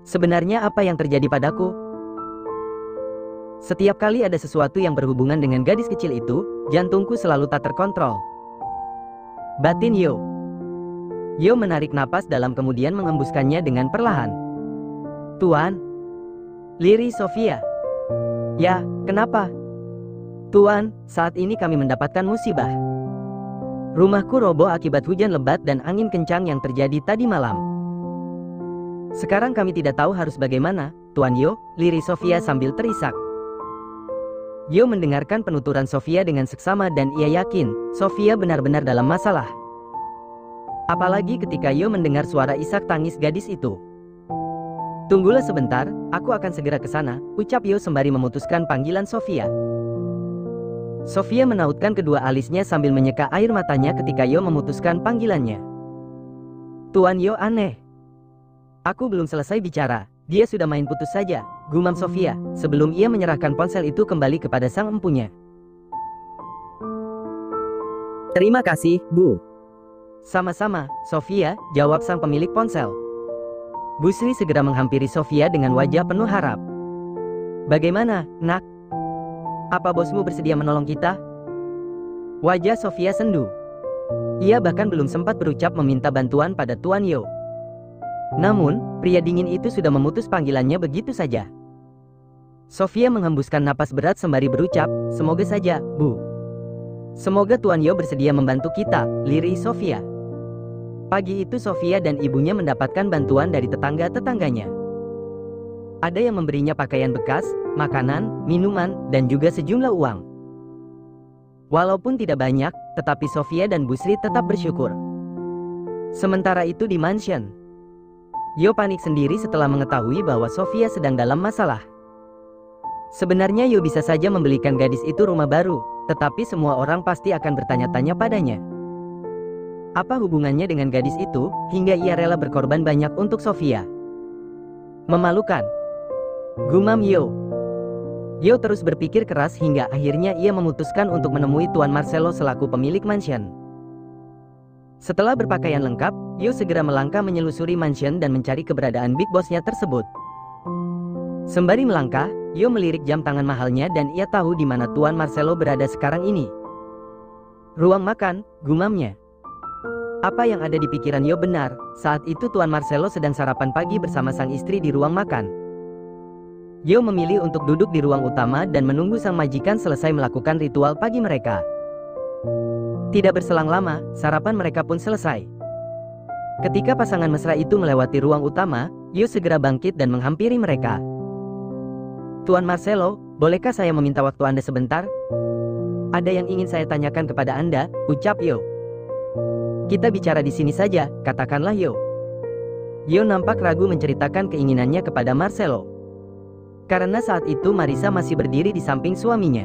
Sebenarnya apa yang terjadi padaku? Setiap kali ada sesuatu yang berhubungan dengan gadis kecil itu, jantungku selalu tak terkontrol. Batin Yo. Yo menarik napas dalam kemudian mengembuskannya dengan perlahan. Tuan. Liri Sofia. Ya, kenapa? Tuan, saat ini kami mendapatkan musibah. Rumahku roboh akibat hujan lebat dan angin kencang yang terjadi tadi malam. Sekarang kami tidak tahu harus bagaimana, Tuan Yo, Liri Sofia sambil terisak. Yo mendengarkan penuturan Sofia dengan seksama dan ia yakin, Sofia benar-benar dalam masalah. Apalagi ketika Yo mendengar suara isak tangis gadis itu. Tunggulah sebentar, aku akan segera ke sana, ucap Yo sembari memutuskan panggilan Sofia. Sofia menautkan kedua alisnya sambil menyeka air matanya ketika Yo memutuskan panggilannya. Tuan Yo aneh. Aku belum selesai bicara, dia sudah main putus saja, gumam Sofia, sebelum ia menyerahkan ponsel itu kembali kepada sang empunya. Terima kasih, Bu. Sama-sama, Sofia, jawab sang pemilik ponsel. Bu Sri segera menghampiri Sofia dengan wajah penuh harap. Bagaimana, nak? Apa bosmu bersedia menolong kita? Wajah Sofia sendu. Ia bahkan belum sempat berucap meminta bantuan pada Tuan Yo. Namun, pria dingin itu sudah memutus panggilannya begitu saja. Sofia menghembuskan napas berat sembari berucap, semoga saja, Bu. Semoga Tuan Yo bersedia membantu kita, Liri Sofia. Pagi itu Sofia dan ibunya mendapatkan bantuan dari tetangga-tetangganya. Ada yang memberinya pakaian bekas, makanan, minuman, dan juga sejumlah uang. Walaupun tidak banyak, tetapi Sofia dan Bu Sri tetap bersyukur. Sementara itu di mansion, Yo panik sendiri setelah mengetahui bahwa Sofia sedang dalam masalah. Sebenarnya Yo bisa saja membelikan gadis itu rumah baru, tetapi semua orang pasti akan bertanya-tanya padanya. Apa hubungannya dengan gadis itu, hingga ia rela berkorban banyak untuk Sofia? Memalukan, gumam Yo. Yo terus berpikir keras hingga akhirnya ia memutuskan untuk menemui Tuan Marcelo selaku pemilik mansion. Setelah berpakaian lengkap, Yo segera melangkah menyelusuri mansion dan mencari keberadaan big bossnya tersebut. Sembari melangkah, Yo melirik jam tangan mahalnya dan ia tahu di mana Tuan Marcelo berada sekarang ini. Ruang makan, gumamnya. Apa yang ada di pikiran Yo benar, saat itu Tuan Marcelo sedang sarapan pagi bersama sang istri di ruang makan. Yo memilih untuk duduk di ruang utama dan menunggu sang majikan selesai melakukan ritual pagi mereka. Tidak berselang lama, sarapan mereka pun selesai. Ketika pasangan mesra itu melewati ruang utama, Yo segera bangkit dan menghampiri mereka. Tuan Marcelo, bolehkah saya meminta waktu Anda sebentar? Ada yang ingin saya tanyakan kepada Anda, ucap Yo. Kita bicara di sini saja, katakanlah Yo. Yo nampak ragu menceritakan keinginannya kepada Marcelo. Karena saat itu Marisa masih berdiri di samping suaminya.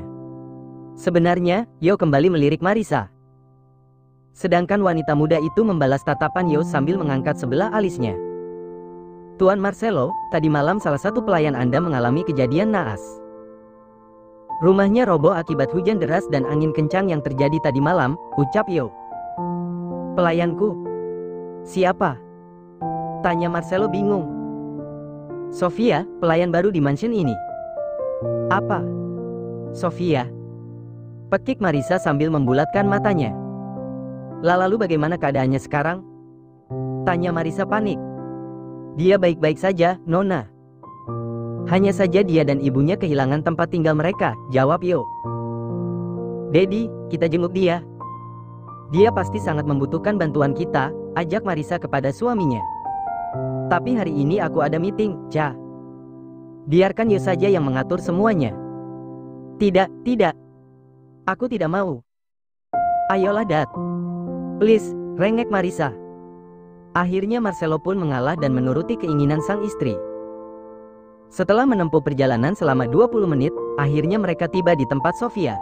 Sebenarnya, Yo kembali melirik Marisa. Sedangkan wanita muda itu membalas tatapan Yo sambil mengangkat sebelah alisnya. Tuan Marcelo, tadi malam salah satu pelayan Anda mengalami kejadian naas. Rumahnya roboh akibat hujan deras dan angin kencang yang terjadi tadi malam, ucap Yo. Pelayanku? Siapa? Tanya Marcelo bingung. Sofia, pelayan baru di mansion ini. Apa? Sofia? Pekik Marisa sambil membulatkan matanya. Lalu bagaimana keadaannya sekarang? Tanya Marisa panik. Dia baik-baik saja, Nona. Hanya saja dia dan ibunya kehilangan tempat tinggal mereka, jawab Yo. Dedi, kita jenguk dia. Dia pasti sangat membutuhkan bantuan kita, ajak Marisa kepada suaminya. Tapi hari ini aku ada meeting, Ca. Biarkan Yo saja yang mengatur semuanya. Tidak, tidak. Aku tidak mau. Ayolah Dat. Please, rengek Marisa. Akhirnya Marcelo pun mengalah dan menuruti keinginan sang istri. Setelah menempuh perjalanan selama 20 menit, akhirnya mereka tiba di tempat Sofia.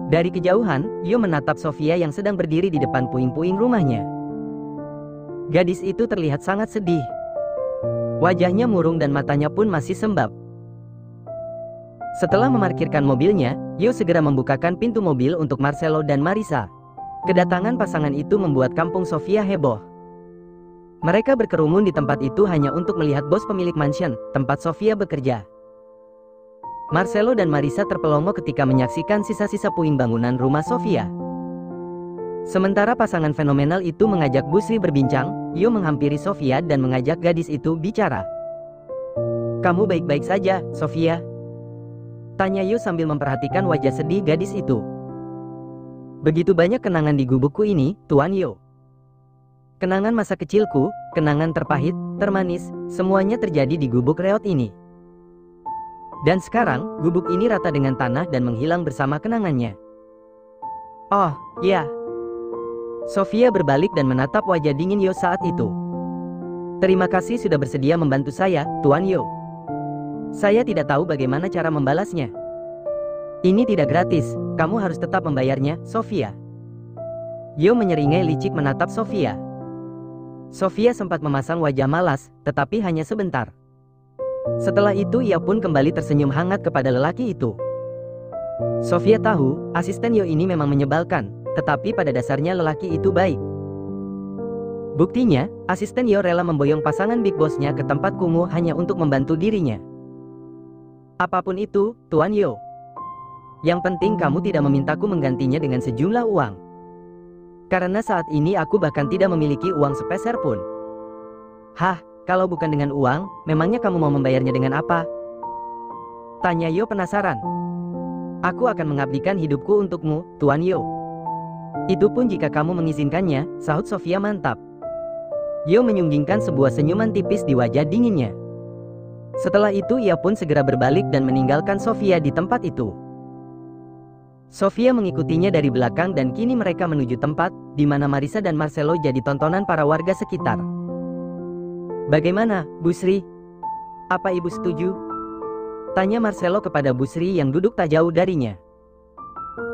Dari kejauhan, Yo menatap Sofia yang sedang berdiri di depan puing-puing rumahnya. Gadis itu terlihat sangat sedih. Wajahnya murung dan matanya pun masih sembab. Setelah memarkirkan mobilnya, Yo segera membukakan pintu mobil untuk Marcelo dan Marisa. Kedatangan pasangan itu membuat kampung Sofia heboh. Mereka berkerumun di tempat itu hanya untuk melihat bos pemilik mansion, tempat Sofia bekerja. Marcelo dan Marisa terpelongo ketika menyaksikan sisa-sisa puing bangunan rumah Sofia. Sementara pasangan fenomenal itu mengajak Bu Sri berbincang, Yo menghampiri Sofia dan mengajak gadis itu bicara. "Kamu baik-baik saja, Sofia?" tanya Yo sambil memperhatikan wajah sedih gadis itu. "Begitu banyak kenangan di gubukku ini, Tuan Yo. Kenangan masa kecilku, kenangan terpahit, termanis, semuanya terjadi di gubuk reot ini. Dan sekarang, gubuk ini rata dengan tanah dan menghilang bersama kenangannya." "Oh, ya." Sofia berbalik dan menatap wajah dingin Yo saat itu. "Terima kasih sudah bersedia membantu saya, Tuan Yo. Saya tidak tahu bagaimana cara membalasnya." "Ini tidak gratis, kamu harus tetap membayarnya, Sofia." Yo menyeringai licik menatap Sofia. Sofia sempat memasang wajah malas, tetapi hanya sebentar. Setelah itu ia pun kembali tersenyum hangat kepada lelaki itu. Sofia tahu, asisten Yo ini memang menyebalkan, tetapi pada dasarnya lelaki itu baik. Buktinya, asisten Yo rela memboyong pasangan Big Boss-nya ke tempat kumuh hanya untuk membantu dirinya. "Apapun itu, Tuan Yo. Yang penting kamu tidak memintaku menggantinya dengan sejumlah uang. Karena saat ini aku bahkan tidak memiliki uang sepeser pun." "Hah, kalau bukan dengan uang, memangnya kamu mau membayarnya dengan apa?" tanya Yo penasaran. "Aku akan mengabdikan hidupku untukmu, Tuan Yo." "Itu pun jika kamu mengizinkannya," sahut Sofia mantap. Yo menyunggingkan sebuah senyuman tipis di wajah dinginnya. Setelah itu ia pun segera berbalik dan meninggalkan Sofia di tempat itu. Sofia mengikutinya dari belakang dan kini mereka menuju tempat di mana Marisa dan Marcelo jadi tontonan para warga sekitar. "Bagaimana, Bu Sri? Apa Ibu setuju?" tanya Marcelo kepada Bu Sri yang duduk tak jauh darinya.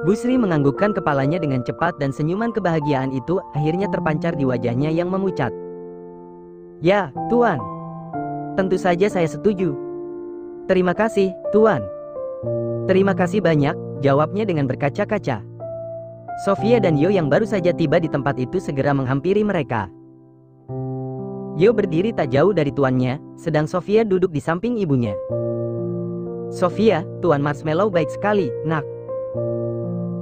Bu Sri menganggukkan kepalanya dengan cepat dan senyuman kebahagiaan itu akhirnya terpancar di wajahnya yang memucat. "Ya, Tuan. Tentu saja saya setuju." "Terima kasih, Tuan." "Terima kasih banyak," jawabnya dengan berkaca-kaca. Sofia dan Yo yang baru saja tiba di tempat itu segera menghampiri mereka. Yo berdiri tak jauh dari tuannya, sedang Sofia duduk di samping ibunya. "Sofia, Tuan Marshmallow baik sekali, nak.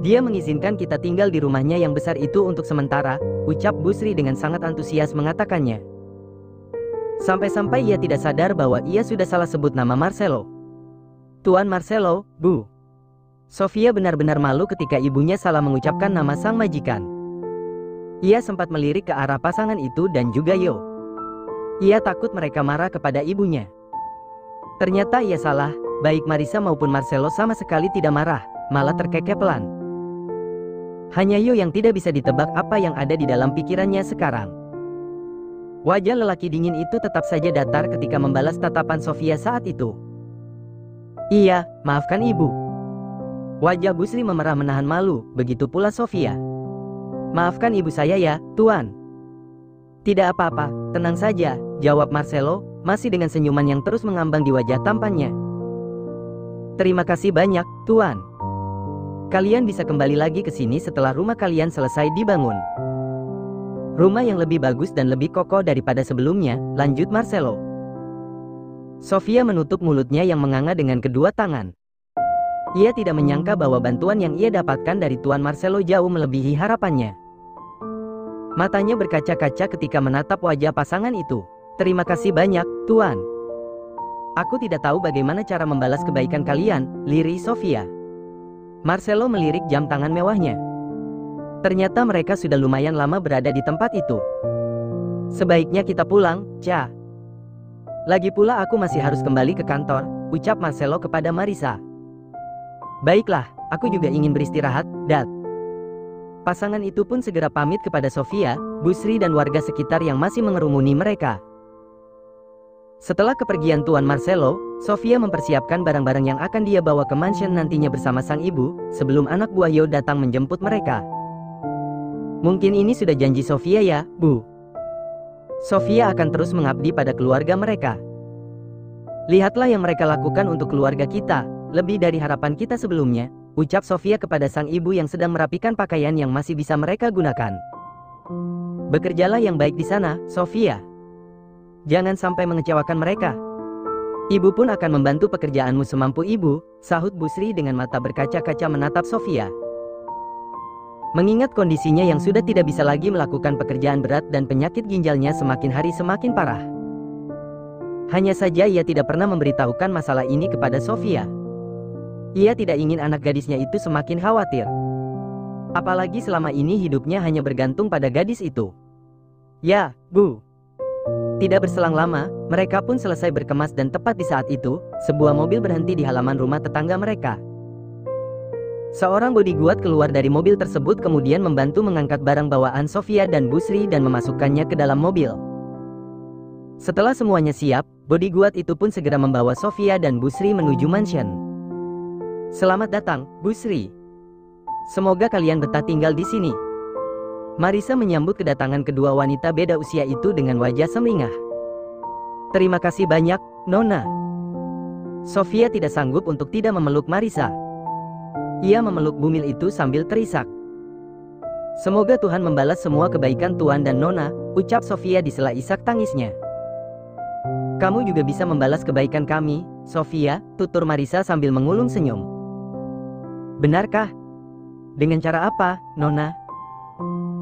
Dia mengizinkan kita tinggal di rumahnya yang besar itu untuk sementara," ucap Bu Sri dengan sangat antusias mengatakannya. Sampai-sampai ia tidak sadar bahwa ia sudah salah sebut nama Marcelo. "Tuan Marcelo, Bu." Sofia benar-benar malu ketika ibunya salah mengucapkan nama sang majikan. Ia sempat melirik ke arah pasangan itu dan juga Yo. Ia takut mereka marah kepada ibunya. Ternyata ia salah, baik Marisa maupun Marcelo sama sekali tidak marah, malah terkekeh pelan. Hanya Yo yang tidak bisa ditebak apa yang ada di dalam pikirannya sekarang. Wajah lelaki dingin itu tetap saja datar ketika membalas tatapan Sofia saat itu. "Iya, maafkan ibu." Wajah Bu Sri memerah menahan malu, begitu pula Sofia. "Maafkan ibu saya ya, Tuan." "Tidak apa-apa, tenang saja," jawab Marcelo, masih dengan senyuman yang terus mengambang di wajah tampannya. "Terima kasih banyak, Tuan. Kalian bisa kembali lagi ke sini setelah rumah kalian selesai dibangun. Rumah yang lebih bagus dan lebih kokoh daripada sebelumnya," lanjut Marcelo. Sofia menutup mulutnya yang menganga dengan kedua tangan. Ia tidak menyangka bahwa bantuan yang ia dapatkan dari Tuan Marcelo jauh melebihi harapannya. Matanya berkaca-kaca ketika menatap wajah pasangan itu. "Terima kasih banyak, Tuan. Aku tidak tahu bagaimana cara membalas kebaikan kalian," lirih Sofia. Marcelo melirik jam tangan mewahnya. Ternyata mereka sudah lumayan lama berada di tempat itu. "Sebaiknya kita pulang, Ca. Lagi pula aku masih harus kembali ke kantor," ucap Marcelo kepada Marisa. "Baiklah, aku juga ingin beristirahat, Dad." Pasangan itu pun segera pamit kepada Sofia, Bu Sri dan warga sekitar yang masih mengerumuni mereka. Setelah kepergian Tuan Marcelo, Sofia mempersiapkan barang-barang yang akan dia bawa ke mansion nantinya bersama sang ibu, sebelum anak buah Yo datang menjemput mereka. "Mungkin ini sudah janji Sofia ya, Bu. Sofia akan terus mengabdi pada keluarga mereka. Lihatlah yang mereka lakukan untuk keluarga kita, lebih dari harapan kita sebelumnya," ucap Sofia kepada sang ibu yang sedang merapikan pakaian yang masih bisa mereka gunakan. "Bekerjalah yang baik di sana, Sofia. Jangan sampai mengecewakan mereka. Ibu pun akan membantu pekerjaanmu semampu ibu, sahut Bu Sri dengan mata berkaca-kaca menatap Sofia. Mengingat kondisinya yang sudah tidak bisa lagi melakukan pekerjaan berat dan penyakit ginjalnya semakin hari semakin parah. Hanya saja ia tidak pernah memberitahukan masalah ini kepada Sofia. Ia tidak ingin anak gadisnya itu semakin khawatir. Apalagi selama ini hidupnya hanya bergantung pada gadis itu. Ya, Bu. Tidak berselang lama, mereka pun selesai berkemas dan tepat di saat itu, sebuah mobil berhenti di halaman rumah tetangga mereka. Seorang bodyguard keluar dari mobil tersebut kemudian membantu mengangkat barang bawaan Sofia dan Bu Sri dan memasukkannya ke dalam mobil. Setelah semuanya siap, bodyguard itu pun segera membawa Sofia dan Bu Sri menuju mansion. Selamat datang, Bu Sri. Semoga kalian betah tinggal di sini. Marisa menyambut kedatangan kedua wanita beda usia itu dengan wajah semeringah. Terima kasih banyak, Nona. Sofia tidak sanggup untuk tidak memeluk Marisa. Ia memeluk bumil itu sambil terisak. Semoga Tuhan membalas semua kebaikan Tuan dan Nona, ucap Sofia di sela isak tangisnya. Kamu juga bisa membalas kebaikan kami, Sofia, tutur Marisa sambil mengulung senyum. Benarkah? Dengan cara apa, Nona?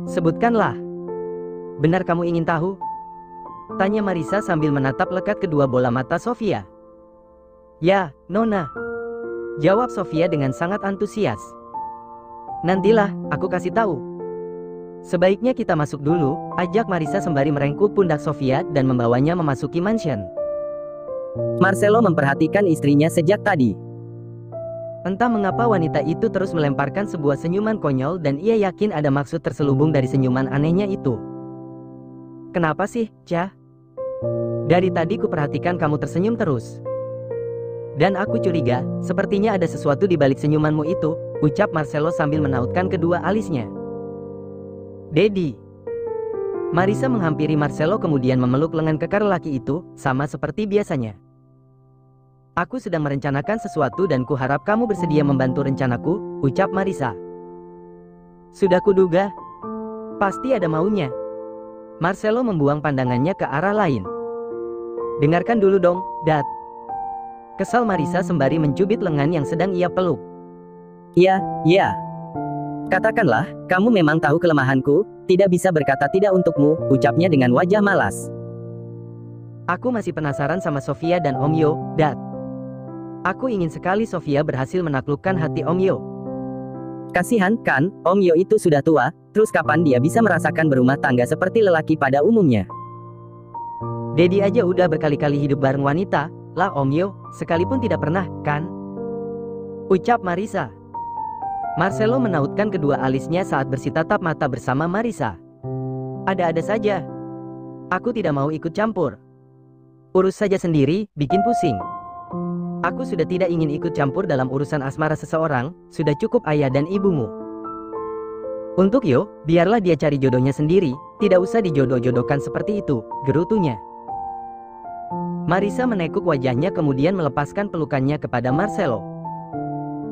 Sebutkanlah. Benar kamu ingin tahu? Tanya Marisa sambil menatap lekat kedua bola mata Sofia. Ya, Nona. Jawab Sofia dengan sangat antusias. Nantilah, aku kasih tahu. Sebaiknya kita masuk dulu, ajak Marisa sembari merengkuh pundak Sofia dan membawanya memasuki mansion. Marcelo memperhatikan istrinya sejak tadi. Entah mengapa wanita itu terus melemparkan sebuah senyuman konyol dan ia yakin ada maksud terselubung dari senyuman anehnya itu. Kenapa sih, Cah? Dari tadi kuperhatikan kamu tersenyum terus. Dan aku curiga, sepertinya ada sesuatu di balik senyumanmu itu, ucap Marcelo sambil menautkan kedua alisnya. Dedi. Marisa menghampiri Marcelo kemudian memeluk lengan kekar lelaki itu, sama seperti biasanya. Aku sedang merencanakan sesuatu dan kuharap kamu bersedia membantu rencanaku, ucap Marisa. Sudah kuduga. Pasti ada maunya. Marcelo membuang pandangannya ke arah lain. Dengarkan dulu dong, Dat. Kesal Marisa sembari mencubit lengan yang sedang ia peluk. Ya. Katakanlah, kamu memang tahu kelemahanku, tidak bisa berkata tidak untukmu, ucapnya dengan wajah malas. Aku masih penasaran sama Sofia dan Om Yo, Dat. Aku ingin sekali Sofia berhasil menaklukkan hati Om Yo. Kasihan, kan, Om Yo itu sudah tua, terus kapan dia bisa merasakan berumah tangga seperti lelaki pada umumnya? Dedi aja udah berkali-kali hidup bareng wanita, lah Om Yo, sekalipun tidak pernah, kan? Ucap Marisa. Marcelo menautkan kedua alisnya saat bersitatap mata bersama Marisa. Ada-ada saja. Aku tidak mau ikut campur. Urus saja sendiri, bikin pusing. Aku sudah tidak ingin ikut campur dalam urusan asmara seseorang, sudah cukup ayah dan ibumu. Untuk Yo, biarlah dia cari jodohnya sendiri, tidak usah dijodoh-jodohkan seperti itu, gerutunya. Marisa menekuk wajahnya kemudian melepaskan pelukannya kepada Marcelo.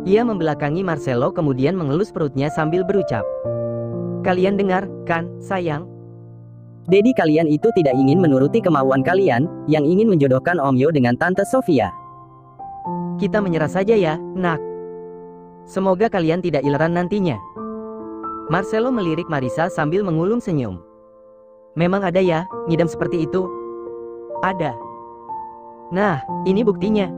Ia membelakangi Marcelo kemudian mengelus perutnya sambil berucap. Kalian dengar, kan, sayang? Dedi kalian itu tidak ingin menuruti kemauan kalian, yang ingin menjodohkan Om Yo dengan Tante Sofia. Kita menyerah saja ya, nak. Semoga kalian tidak ileran nantinya. Marcelo melirik Marisa sambil mengulung senyum. Memang ada ya, ngidam seperti itu? Ada. Nah, ini buktinya.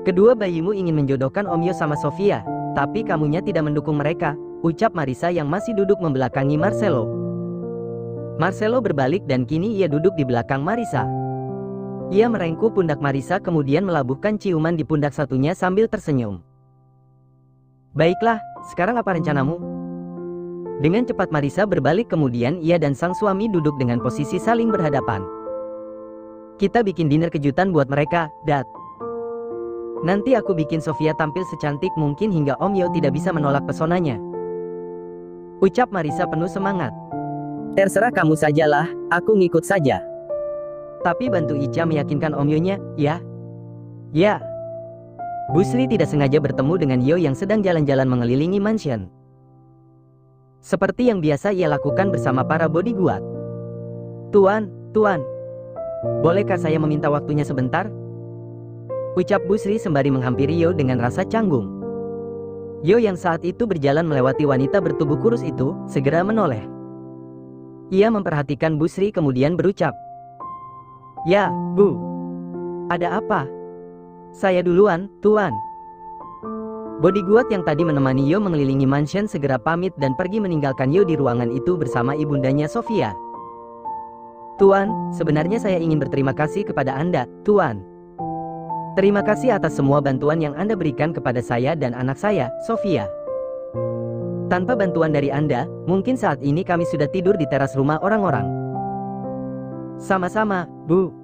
Kedua bayimu ingin menjodohkan Om Yo sama Sofia, tapi kamunya tidak mendukung mereka, ucap Marisa yang masih duduk membelakangi Marcelo. Marcelo berbalik dan kini ia duduk di belakang Marisa. Ia merengkuh pundak Marisa kemudian melabuhkan ciuman di pundak satunya sambil tersenyum. Baiklah, sekarang apa rencanamu? Dengan cepat Marisa berbalik kemudian ia dan sang suami duduk dengan posisi saling berhadapan. Kita bikin dinner kejutan buat mereka, Dat. Nanti aku bikin Sofia tampil secantik mungkin hingga Om Yo tidak bisa menolak pesonanya. Ucap Marisa penuh semangat. Terserah kamu sajalah, aku ngikut saja. Tapi bantu Ica meyakinkan Om Yo-nya, ya? Ya. Bu Sri tidak sengaja bertemu dengan Yo yang sedang jalan-jalan mengelilingi mansion. Seperti yang biasa ia lakukan bersama para bodyguard. Tuan. Bolehkah saya meminta waktunya sebentar? Ucap Bu Sri sembari menghampiri Yo dengan rasa canggung. Yo yang saat itu berjalan melewati wanita bertubuh kurus itu, segera menoleh. Ia memperhatikan Bu Sri kemudian berucap, "Ya, Bu. Ada apa?" "Saya duluan, Tuan." Bodyguard yang tadi menemani Yo mengelilingi mansion segera pamit dan pergi meninggalkan Yo di ruangan itu bersama ibundanya Sofia. "Tuan, sebenarnya saya ingin berterima kasih kepada Anda, Tuan. Terima kasih atas semua bantuan yang Anda berikan kepada saya dan anak saya, Sofia. Tanpa bantuan dari Anda, mungkin saat ini kami sudah tidur di teras rumah orang-orang." "Sama-sama, Bu.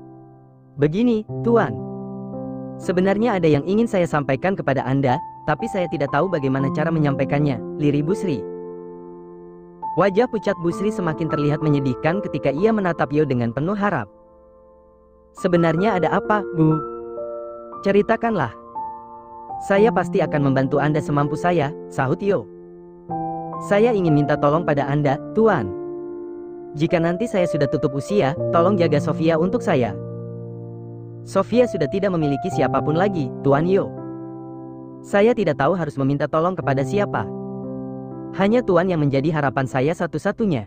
Begini, Tuan. Sebenarnya ada yang ingin saya sampaikan kepada Anda, tapi saya tidak tahu bagaimana cara menyampaikannya," lirih Bu Sri. Wajah pucat Bu Sri semakin terlihat menyedihkan ketika ia menatap Yo dengan penuh harap. "Sebenarnya ada apa, Bu? Ceritakanlah." "Saya pasti akan membantu Anda semampu saya," sahut Yo. "Saya ingin minta tolong pada Anda, Tuan. Jika nanti saya sudah tutup usia, tolong jaga Sofia untuk saya. Sofia sudah tidak memiliki siapapun lagi, Tuan Yo. Saya tidak tahu harus meminta tolong kepada siapa. Hanya Tuan yang menjadi harapan saya satu-satunya.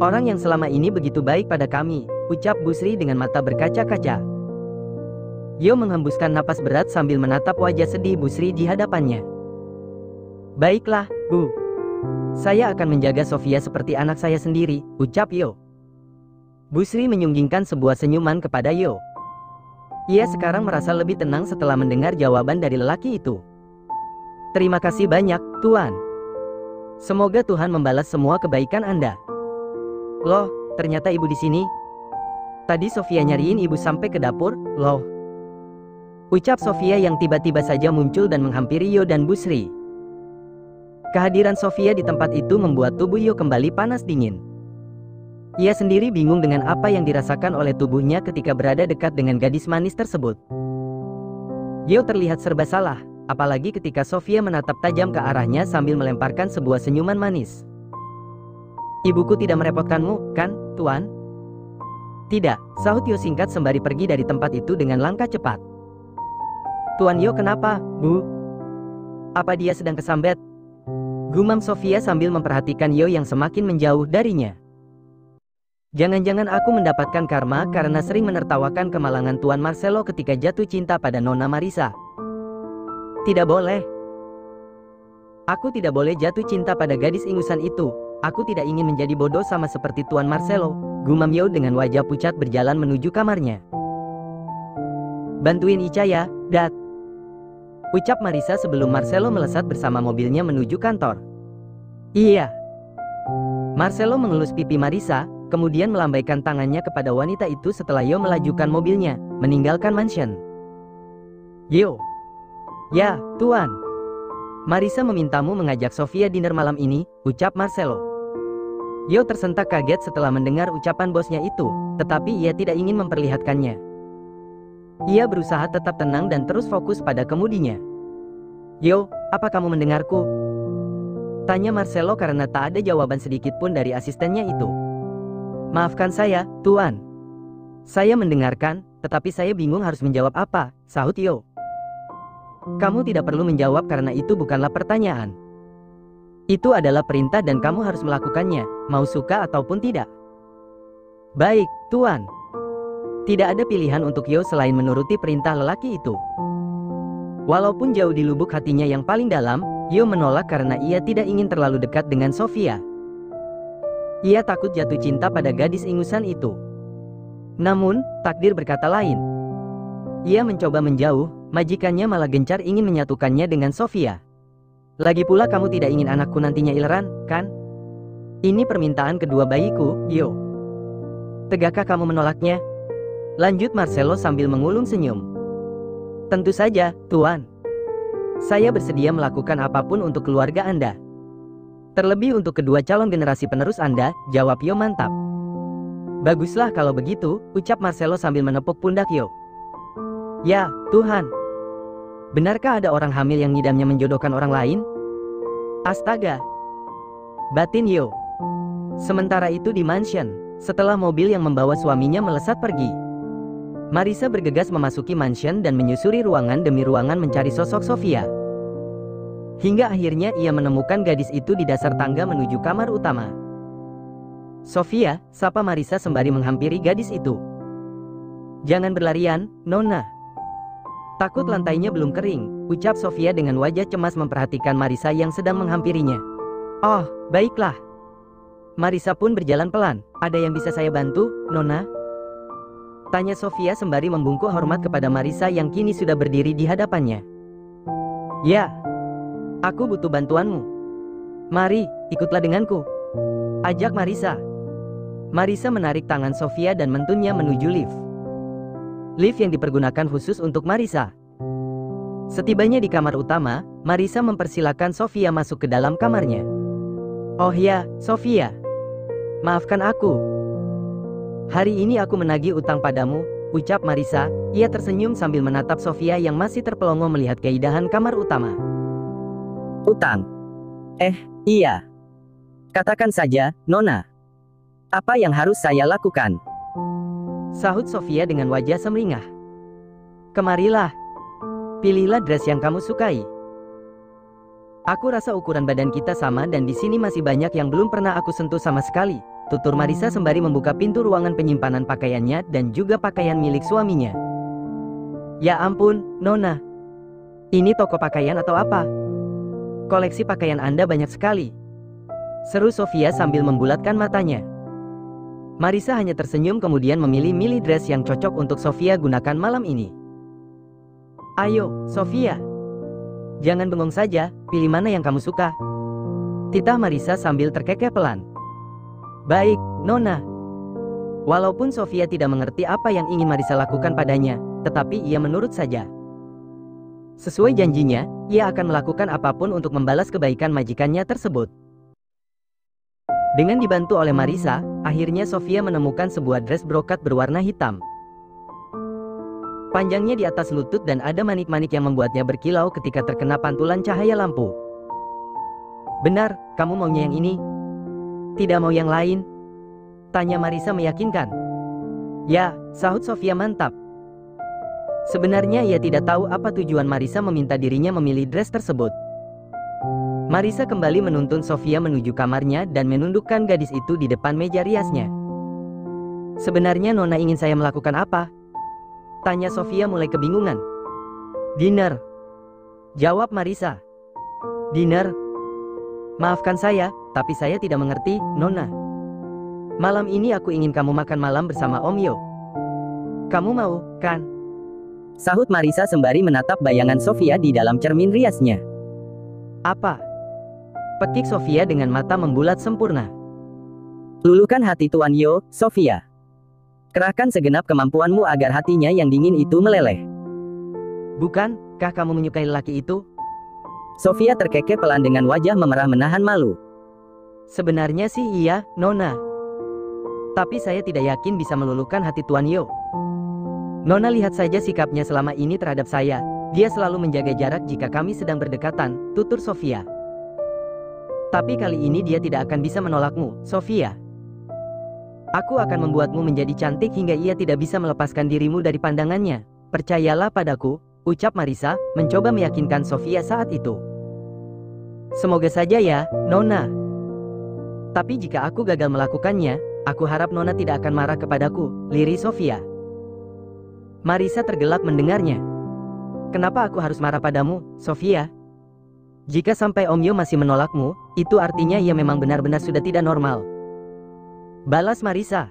Orang yang selama ini begitu baik pada kami," ucap Bu Sri dengan mata berkaca-kaca. Yo menghembuskan napas berat sambil menatap wajah sedih Bu Sri di hadapannya. "Baiklah, Bu. Saya akan menjaga Sofia seperti anak saya sendiri," ucap Yo. Bu Sri menyunggingkan sebuah senyuman kepada Yo. Ia sekarang merasa lebih tenang setelah mendengar jawaban dari lelaki itu. "Terima kasih banyak, Tuan. Semoga Tuhan membalas semua kebaikan Anda." "Loh, ternyata Ibu di sini. Tadi Sofia nyariin Ibu sampai ke dapur, loh," ucap Sofia yang tiba-tiba saja muncul dan menghampiri Yo dan Bu Sri. Kehadiran Sofia di tempat itu membuat tubuh Yo kembali panas dingin. Ia sendiri bingung dengan apa yang dirasakan oleh tubuhnya ketika berada dekat dengan gadis manis tersebut. Yo terlihat serba salah, apalagi ketika Sofia menatap tajam ke arahnya sambil melemparkan sebuah senyuman manis. "Ibuku tidak merepotkanmu, kan, Tuan?" "Tidak," sahut Yo singkat sembari pergi dari tempat itu dengan langkah cepat. "Tuan Yo kenapa, Bu? Apa dia sedang kesambet?" gumam Sofia sambil memperhatikan Yo yang semakin menjauh darinya. "Jangan-jangan aku mendapatkan karma karena sering menertawakan kemalangan Tuan Marcelo ketika jatuh cinta pada Nona Marisa." "Tidak boleh. Aku tidak boleh jatuh cinta pada gadis ingusan itu. Aku tidak ingin menjadi bodoh sama seperti Tuan Marcelo," gumam Yo dengan wajah pucat berjalan menuju kamarnya. "Bantuin Ica ya, Dat," ucap Marisa sebelum Marcelo melesat bersama mobilnya menuju kantor. "Iya." Marcelo mengelus pipi Marisa, kemudian melambaikan tangannya kepada wanita itu setelah Yo melajukan mobilnya, meninggalkan mansion. "Yo." "Ya, Tuan. Marisa memintamu mengajak Sofia dinner malam ini," ucap Marcelo. Yo tersentak kaget setelah mendengar ucapan bosnya itu, tetapi ia tidak ingin memperlihatkannya. Ia berusaha tetap tenang dan terus fokus pada kemudinya. "Yo, apa kamu mendengarku?" tanya Marcelo karena tak ada jawaban sedikit pun dari asistennya itu. "Maafkan saya, Tuan. Saya mendengarkan, tetapi saya bingung harus menjawab apa," sahut Yo. "Kamu tidak perlu menjawab karena itu bukanlah pertanyaan. Itu adalah perintah dan kamu harus melakukannya, mau suka ataupun tidak." "Baik, Tuan." Tidak ada pilihan untuk Yo selain menuruti perintah lelaki itu. Walaupun jauh di lubuk hatinya yang paling dalam, Yo menolak karena ia tidak ingin terlalu dekat dengan Sofia. Ia takut jatuh cinta pada gadis ingusan itu. Namun, takdir berkata lain. Ia mencoba menjauh, majikannya malah gencar ingin menyatukannya dengan Sofia. "Lagi pula kamu tidak ingin anakku nantinya ileran, kan? Ini permintaan kedua bayiku, Yo. Tegakkah kamu menolaknya?" lanjut Marcelo sambil mengulung senyum. "Tentu saja, Tuan. Saya bersedia melakukan apapun untuk keluarga Anda. Terlebih untuk kedua calon generasi penerus Anda," jawab Yo mantap. "Baguslah kalau begitu," ucap Marcelo sambil menepuk pundak Yo. "Ya, Tuhan. Benarkah ada orang hamil yang ngidamnya menjodohkan orang lain? Astaga," batin Yo. Sementara itu di mansion, Setelah mobil yang membawa suaminya melesat pergi, Marisa bergegas memasuki mansion dan menyusuri ruangan demi ruangan mencari sosok Sofia. Hingga akhirnya ia menemukan gadis itu di dasar tangga menuju kamar utama. "Sofia," sapa Marisa sembari menghampiri gadis itu. "Jangan berlarian, Nona. Takut lantainya belum kering," ucap Sofia dengan wajah cemas memperhatikan Marisa yang sedang menghampirinya. "Oh, baiklah." Marisa pun berjalan pelan. "Ada yang bisa saya bantu, Nona?" tanya Sofia sembari membungkuk hormat kepada Marisa yang kini sudah berdiri di hadapannya. "Ya, aku butuh bantuanmu. Mari, ikutlah denganku," ajak Marisa. Marisa menarik tangan Sofia dan menuntunnya menuju lift. Lift yang dipergunakan khusus untuk Marisa. Setibanya di kamar utama, Marisa mempersilahkan Sofia masuk ke dalam kamarnya. "Oh ya, Sofia. Maafkan aku. Hari ini aku menagih utang padamu," ucap Marisa. Ia tersenyum sambil menatap Sofia yang masih terpelongo melihat keindahan kamar utama. "Utang? Iya. Katakan saja, Nona. Apa yang harus saya lakukan?" sahut Sofia dengan wajah semeringah. "Kemarilah. Pilihlah dress yang kamu sukai. Aku rasa ukuran badan kita sama dan di sini masih banyak yang belum pernah aku sentuh sama sekali," tutur Marisa sembari membuka pintu ruangan penyimpanan pakaiannya dan juga pakaian milik suaminya. "Ya ampun, Nona. Ini toko pakaian atau apa? Koleksi pakaian Anda banyak sekali," seru Sofia sambil membulatkan matanya. Marisa hanya tersenyum kemudian memilih-milih dress yang cocok untuk Sofia gunakan malam ini. "Ayo, Sofia. Jangan bengong saja, pilih mana yang kamu suka," titah Marisa sambil terkekeh pelan. "Baik, Nona." Walaupun Sofia tidak mengerti apa yang ingin Marisa lakukan padanya, tetapi ia menurut saja. Sesuai janjinya, ia akan melakukan apapun untuk membalas kebaikan majikannya tersebut. Dengan dibantu oleh Marisa, akhirnya Sofia menemukan sebuah dress brokat berwarna hitam. Panjangnya di atas lutut dan ada manik-manik yang membuatnya berkilau ketika terkena pantulan cahaya lampu. "Benar, kamu maunya yang ini? Tidak mau yang lain?" tanya Marisa meyakinkan. "Ya," sahut Sofia mantap. Sebenarnya ia tidak tahu apa tujuan Marisa meminta dirinya memilih dress tersebut. Marisa kembali menuntun Sofia menuju kamarnya dan menundukkan gadis itu di depan meja riasnya. "Sebenarnya Nona ingin saya melakukan apa?" tanya Sofia mulai kebingungan. "Dinner," jawab Marisa. "Dinner? Maafkan saya, tapi saya tidak mengerti, Nona. Malam ini aku ingin kamu makan malam bersama Om Yo. Kamu mau, kan?" sahut Marisa sembari menatap bayangan Sofia di dalam cermin riasnya. "Apa?" pekik Sofia dengan mata membulat sempurna. "Luluhkan hati Tuan Yo, Sofia. Kerahkan segenap kemampuanmu agar hatinya yang dingin itu meleleh." "Bukankah kamu menyukai lelaki itu?" Sofia terkekeh pelan dengan wajah memerah menahan malu. "Sebenarnya sih iya, Nona. Tapi saya tidak yakin bisa meluluhkan hati Tuan Yo. Nona lihat saja sikapnya selama ini terhadap saya. Dia selalu menjaga jarak jika kami sedang berdekatan," tutur Sofia. "Tapi kali ini dia tidak akan bisa menolakmu, Sofia. Aku akan membuatmu menjadi cantik hingga ia tidak bisa melepaskan dirimu dari pandangannya. Percayalah padaku," ucap Marisa, mencoba meyakinkan Sofia saat itu. "Semoga saja ya, Nona. Tapi jika aku gagal melakukannya, aku harap Nona tidak akan marah kepadaku," lirih Sofia. Marisa tergelak mendengarnya. "Kenapa aku harus marah padamu, Sofia? Jika sampai Om Yo masih menolakmu, itu artinya ia memang benar-benar sudah tidak normal," balas Marisa.